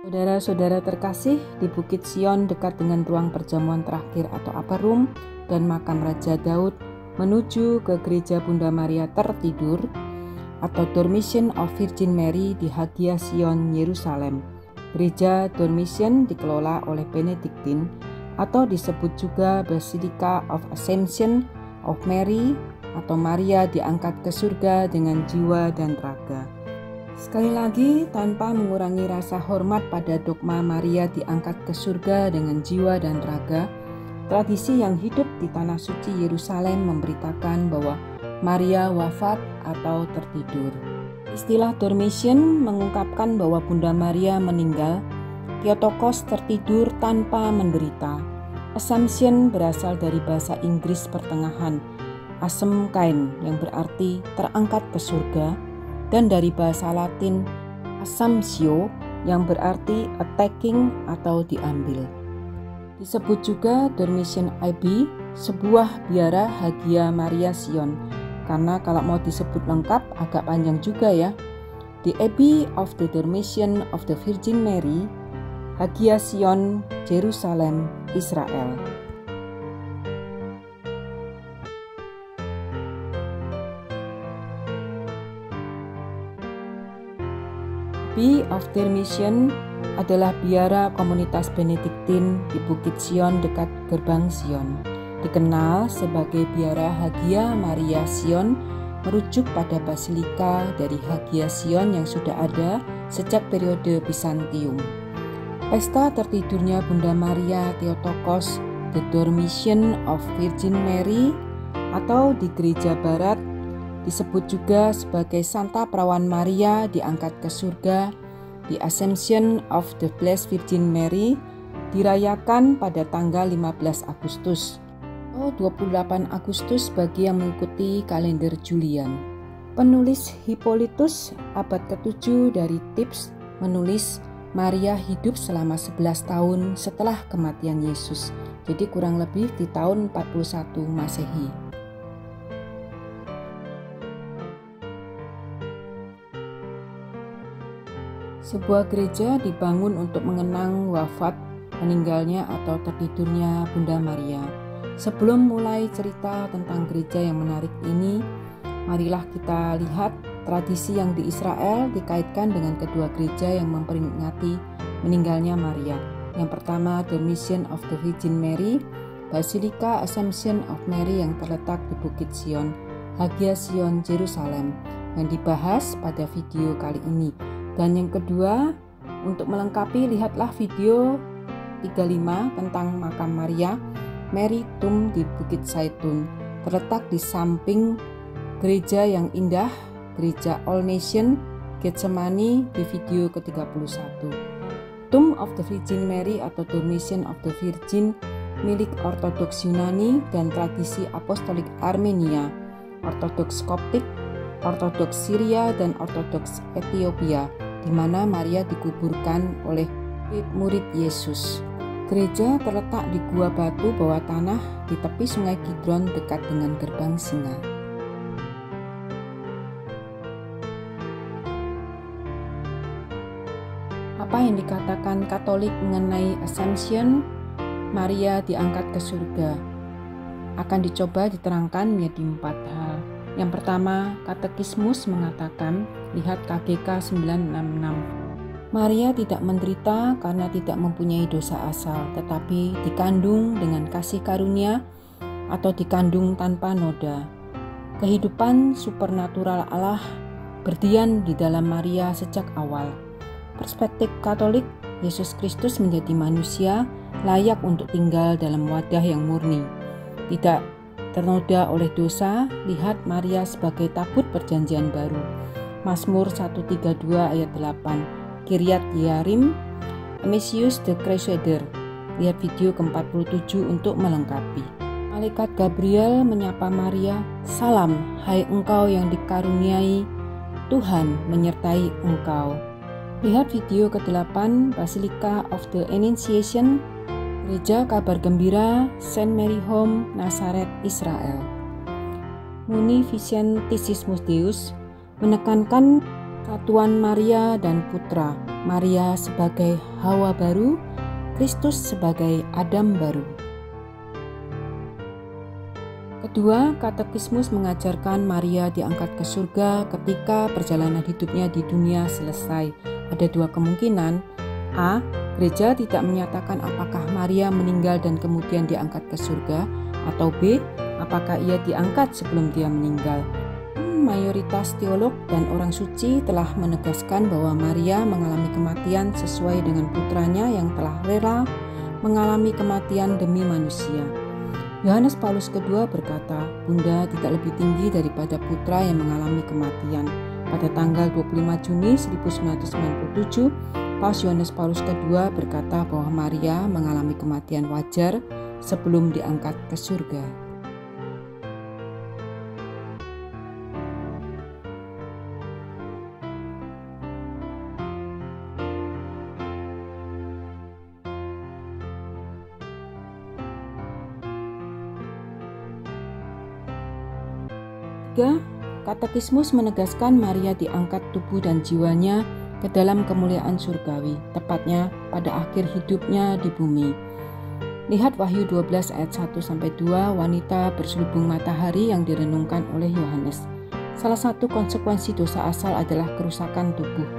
Saudara-saudara terkasih, di Bukit Sion dekat dengan ruang perjamuan terakhir atau upper room dan makam Raja Daud menuju ke gereja Bunda Maria tertidur atau Dormition of Virgin Mary di Hagia Sion, Yerusalem. Gereja Dormition dikelola oleh Benediktin atau disebut juga Basilica of Assumption of Mary atau Maria diangkat ke surga dengan jiwa dan raga. Sekali lagi, tanpa mengurangi rasa hormat pada dogma Maria diangkat ke surga dengan jiwa dan raga, tradisi yang hidup di tanah suci Yerusalem memberitakan bahwa Maria wafat atau tertidur. Istilah dormition mengungkapkan bahwa Bunda Maria meninggal, Theotokos tertidur tanpa menderita. Assumption berasal dari bahasa Inggris pertengahan, asem kain yang berarti terangkat ke surga, dan dari bahasa Latin assumptio yang berarti attacking atau diambil. Disebut juga Dormition Abbey, sebuah biara Hagia Maria Sion, karena kalau mau disebut lengkap agak panjang juga ya. The Abbey of the Dormition of the Virgin Mary, Hagia Sion, Jerusalem, Israel. Abbey of Dormition adalah biara komunitas Benediktin di Bukit Sion dekat Gerbang Sion. Dikenal sebagai biara Hagia Maria Sion, merujuk pada basilika dari Hagia Sion yang sudah ada sejak periode Bizantium. Pesta tertidurnya Bunda Maria Theotokos, The Dormition of Virgin Mary, atau di Gereja Barat disebut juga sebagai Santa Perawan Maria diangkat ke surga, The Assumption of the Blessed Virgin Mary, dirayakan pada tanggal 15 Agustus atau 28 Agustus bagi yang mengikuti kalender Julian. Penulis Hippolytus abad ke-7 dari Tips menulis Maria hidup selama 11 tahun setelah kematian Yesus, jadi kurang lebih di tahun 41 Masehi. Sebuah gereja dibangun untuk mengenang wafat, meninggalnya atau tertidurnya Bunda Maria. Sebelum mulai cerita tentang gereja yang menarik ini, marilah kita lihat tradisi yang di Israel dikaitkan dengan kedua gereja yang memperingati meninggalnya Maria. Yang pertama, Dormition of the Virgin Mary, Basilica Assumption of Mary yang terletak di Bukit Sion, Hagia Sion, Jerusalem, yang dibahas pada video kali ini. Dan yang kedua, untuk melengkapi lihatlah video 35 tentang makam Maria, Mary Tomb di Bukit Zaitun, terletak di samping gereja yang indah, gereja All Nation, Getsemani di video ke-31. Tomb of the Virgin Mary atau Dormition of the Virgin milik Ortodoks Yunani dan tradisi Apostolik Armenia, Ortodoks Koptik, Ortodoks Syria dan Ortodoks Ethiopia, di mana Maria dikuburkan oleh murid Yesus. Gereja terletak di gua batu bawah tanah di tepi Sungai Kidron dekat dengan Gerbang Singa. Apa yang dikatakan Katolik mengenai Assumption Maria diangkat ke surga akan dicoba diterangkan menjadi 4 hal. Yang pertama, Katekismus mengatakan, lihat KGK 966. Maria tidak menderita karena tidak mempunyai dosa asal, tetapi dikandung dengan kasih karunia atau dikandung tanpa noda. Kehidupan supernatural Allah berdiam di dalam Maria sejak awal. Perspektif Katolik, Yesus Kristus menjadi manusia layak untuk tinggal dalam wadah yang murni, tidak ternoda oleh dosa. Lihat Maria sebagai tabut perjanjian baru. Mazmur 132 ayat 8. Kiryat Yearim, Amesius the Crusader. Lihat video ke-47 untuk melengkapi. Malaikat Gabriel menyapa Maria, "Salam, hai engkau yang dikaruniai, Tuhan menyertai engkau." Lihat video ke-8, Basilica of the Annunciation, Gereja Kabar Gembira Saint Mary Home, Nazaret, Israel. Muni Vicentissimus Deus menekankan satuan Maria dan Putra, Maria sebagai Hawa baru, Kristus sebagai Adam baru. Kedua, katekismus mengajarkan Maria diangkat ke surga ketika perjalanan hidupnya di dunia selesai. Ada dua kemungkinan. A. Gereja tidak menyatakan apakah Maria meninggal dan kemudian diangkat ke surga, atau B. Apakah ia diangkat sebelum dia meninggal. Mayoritas teolog dan orang suci telah menegaskan bahwa Maria mengalami kematian sesuai dengan putranya yang telah rela mengalami kematian demi manusia. Yohanes Paulus II berkata, Bunda tidak lebih tinggi daripada putra yang mengalami kematian. Pada tanggal 25 Juni 1997, Paus Yohanes Paulus II berkata bahwa Maria mengalami kematian wajar sebelum diangkat ke surga. Katekismus menegaskan Maria diangkat tubuh dan jiwanya ke dalam kemuliaan surgawi, tepatnya pada akhir hidupnya di bumi. Lihat Wahyu 12 ayat 1-2, wanita berselubung matahari yang direnungkan oleh Yohanes. Salah satu konsekuensi dosa asal adalah kerusakan tubuh.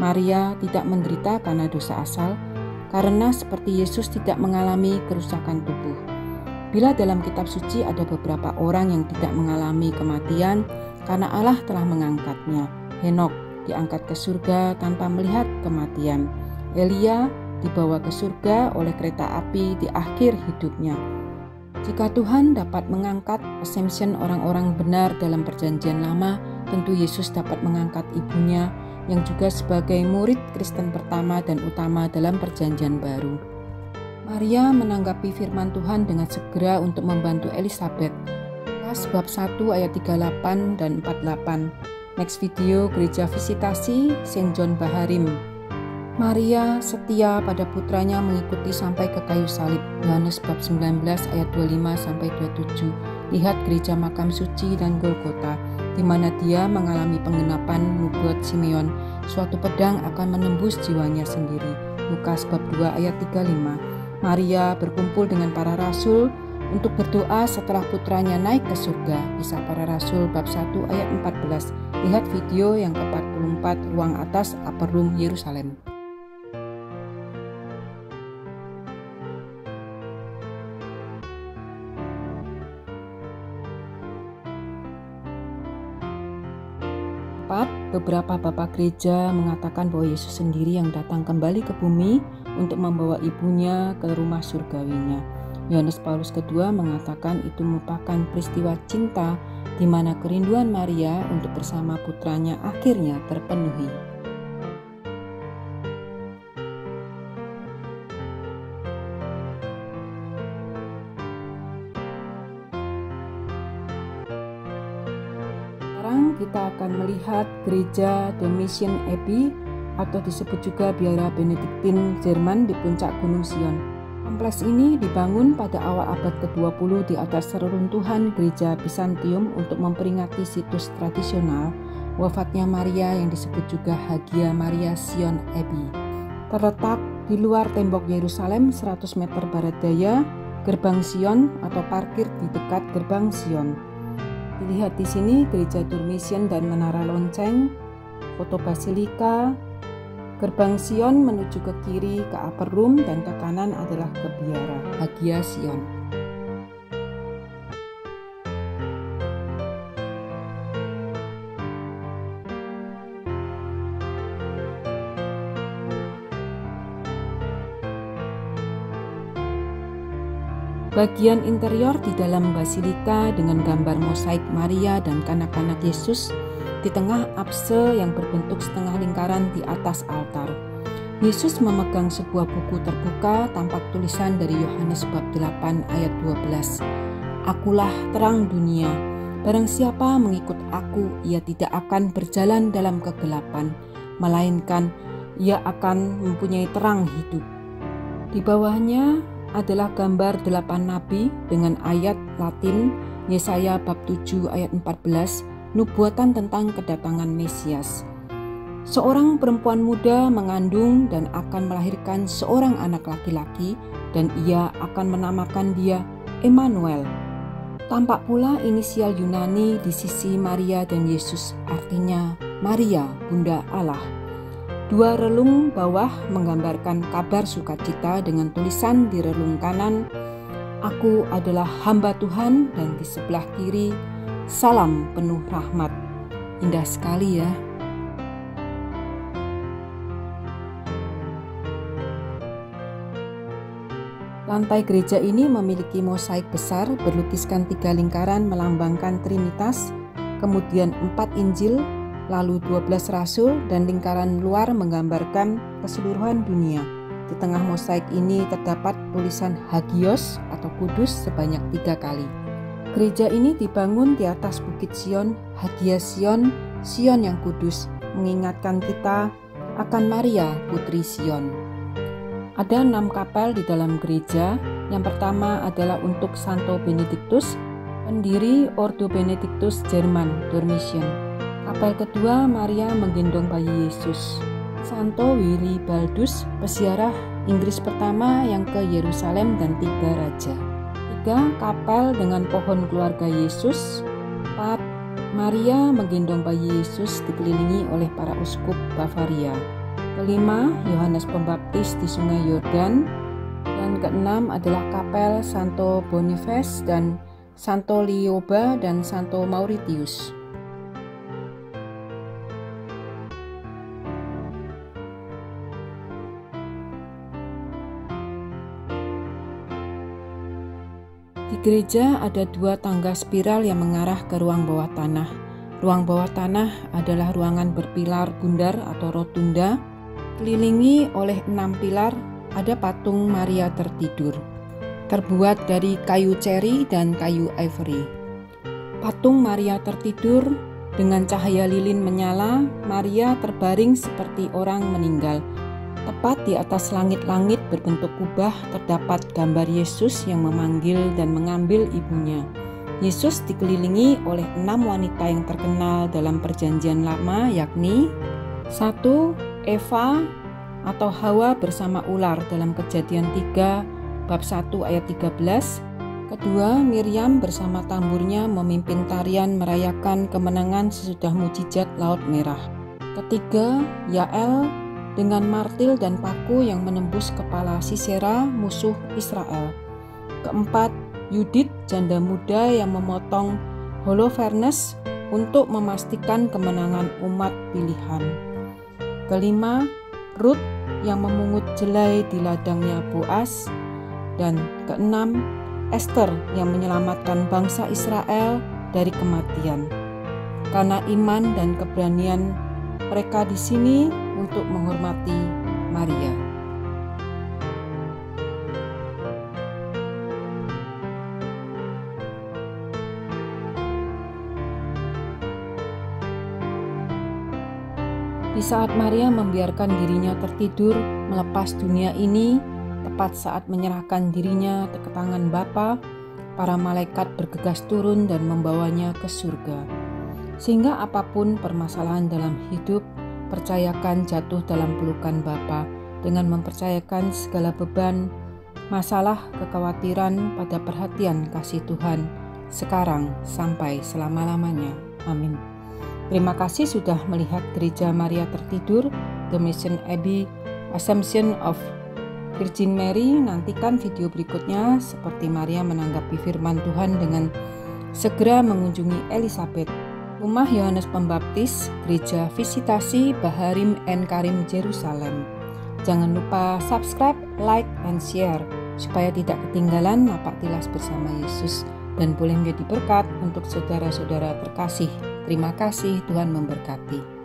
Maria tidak menderita karena dosa asal, karena seperti Yesus tidak mengalami kerusakan tubuh. Bila dalam kitab suci ada beberapa orang yang tidak mengalami kematian karena Allah telah mengangkatnya. Henok diangkat ke surga tanpa melihat kematian. Elia dibawa ke surga oleh kereta api di akhir hidupnya. Jika Tuhan dapat mengangkat assumption orang-orang benar dalam perjanjian lama, tentu Yesus dapat mengangkat ibunya yang juga sebagai murid Kristen pertama dan utama dalam perjanjian baru. Maria menanggapi firman Tuhan dengan segera untuk membantu Elizabeth. Bab 1 ayat 38 dan 48. Next video, Gereja Visitasi Saint John Baharim. Maria setia pada putranya mengikuti sampai ke kayu salib. Yohanes bab 19 ayat 25-27. Lihat Gereja Makam Suci dan Golgota, di mana dia mengalami penggenapan nubuat Simeon, suatu pedang akan menembus jiwanya sendiri. Lukas bab 2 ayat 35. Maria berkumpul dengan para rasul untuk berdoa setelah putranya naik ke surga. Kisah Para Rasul bab 1 ayat 14. Lihat video yang ke-44, ruang atas Upper Room Yerusalem. Beberapa bapak gereja mengatakan bahwa Yesus sendiri yang datang kembali ke bumi untuk membawa ibunya ke rumah surgawinya. Yohanes Paulus II mengatakan itu merupakan peristiwa cinta di mana kerinduan Maria untuk bersama putranya akhirnya terpenuhi. Sekarang kita akan melihat gereja Dormition Abbey atau disebut juga Biara Benediktin Jerman di puncak Gunung Sion. Kompleks ini dibangun pada awal abad ke-20 di atas reruntuhan gereja Bizantium untuk memperingati situs tradisional wafatnya Maria yang disebut juga Hagia Maria Sion Abbey. Terletak di luar tembok Yerusalem 100 meter barat daya Gerbang Sion atau parkir di dekat Gerbang Sion. Dilihat di sini gereja Dormition dan menara lonceng, foto basilika, Gerbang Sion menuju ke kiri ke Upper Room dan ke kanan adalah ke Biara Hagia Sion. Bagian interior di dalam basilika dengan gambar mosaik Maria dan kanak-kanak Yesus di tengah apse yang berbentuk setengah lingkaran di atas altar. Yesus memegang sebuah buku terbuka tampak tulisan dari Yohanes bab 8 ayat 12. Akulah terang dunia, barang siapa mengikut aku, ia tidak akan berjalan dalam kegelapan, melainkan ia akan mempunyai terang hidup. Di bawahnya adalah gambar 8 nabi dengan ayat Latin Yesaya bab 7 ayat 14, nubuatan tentang kedatangan Mesias. Seorang perempuan muda mengandung dan akan melahirkan seorang anak laki-laki, dan ia akan menamakan dia Emmanuel. Tampak pula inisial Yunani di sisi Maria dan Yesus, artinya Maria, Bunda Allah. Dua relung bawah menggambarkan kabar sukacita dengan tulisan di relung kanan, "Aku adalah hamba Tuhan," dan di sebelah kiri, "Salam penuh rahmat." Indah sekali ya. Lantai gereja ini memiliki mosaik besar berlukiskan 3 lingkaran melambangkan Trinitas, kemudian 4 Injil, lalu 12 Rasul, dan lingkaran luar menggambarkan keseluruhan dunia. Di tengah mosaik ini terdapat tulisan Hagios atau Kudus sebanyak 3 kali. Gereja ini dibangun di atas Bukit Sion, Hagia Sion, Sion yang kudus, mengingatkan kita akan Maria, Putri Sion. Ada 6 kapel di dalam gereja. Yang pertama adalah untuk Santo Benediktus, pendiri Ordo Benediktus Jerman, Dormition. Kapel kedua, Maria menggendong bayi Yesus. Santo Wilibaldus, peziarah Inggris pertama yang ke Yerusalem dan 3 raja. 3, kapel dengan pohon keluarga Yesus. 4, Maria menggendong bayi Yesus dikelilingi oleh para uskup Bavaria. Kelima, Yohanes Pembaptis di Sungai Yordan. Dan keenam adalah kapel Santo Boniface dan Santo Lioba dan Santo Mauritius. Di gereja ada 2 tangga spiral yang mengarah ke ruang bawah tanah. Ruang bawah tanah adalah ruangan berpilar bundar atau rotunda. Kelilingi oleh 6 pilar, ada patung Maria tertidur, terbuat dari kayu ceri dan kayu ivory. Patung Maria tertidur dengan cahaya lilin menyala. Maria terbaring seperti orang meninggal. Tepat di atas langit-langit berbentuk kubah terdapat gambar Yesus yang memanggil dan mengambil ibunya. Yesus dikelilingi oleh 6 wanita yang terkenal dalam Perjanjian Lama, yakni 1. Eva atau Hawa bersama ular dalam Kejadian 3 bab 1 ayat 13. Kedua, Miriam bersama tamburnya memimpin tarian merayakan kemenangan sesudah mukjizat Laut Merah. Ketiga, Yael dengan martil dan paku yang menembus kepala Sisera, musuh Israel. Keempat, Yudit janda muda yang memotong Holofernes untuk memastikan kemenangan umat pilihan. Kelima, Rut yang memungut jelai di ladangnya Boas. Dan keenam, Esther yang menyelamatkan bangsa Israel dari kematian. Karena iman dan keberanian mereka di sini untuk menghormati Maria. Di saat Maria membiarkan dirinya tertidur melepas dunia ini, tepat saat menyerahkan dirinya ke tangan Bapa, para malaikat bergegas turun dan membawanya ke surga. Sehingga apapun permasalahan dalam hidup, percayakan jatuh dalam pelukan Bapa dengan mempercayakan segala beban, masalah, kekhawatiran pada perhatian kasih Tuhan, sekarang sampai selama-lamanya. Amin. Terima kasih sudah melihat Gereja Maria Tertidur, The Mission Abbey, Assumption of Virgin Mary. Nantikan video berikutnya seperti Maria menanggapi firman Tuhan dengan segera mengunjungi Elizabeth. Rumah Yohanes Pembaptis, Gereja Visitasi Baharim and Karim Jerusalem. Jangan lupa subscribe, like, dan share supaya tidak ketinggalan napak tilas bersama Yesus dan boleh menjadi berkat untuk saudara-saudara terkasih. Terima kasih, Tuhan memberkati.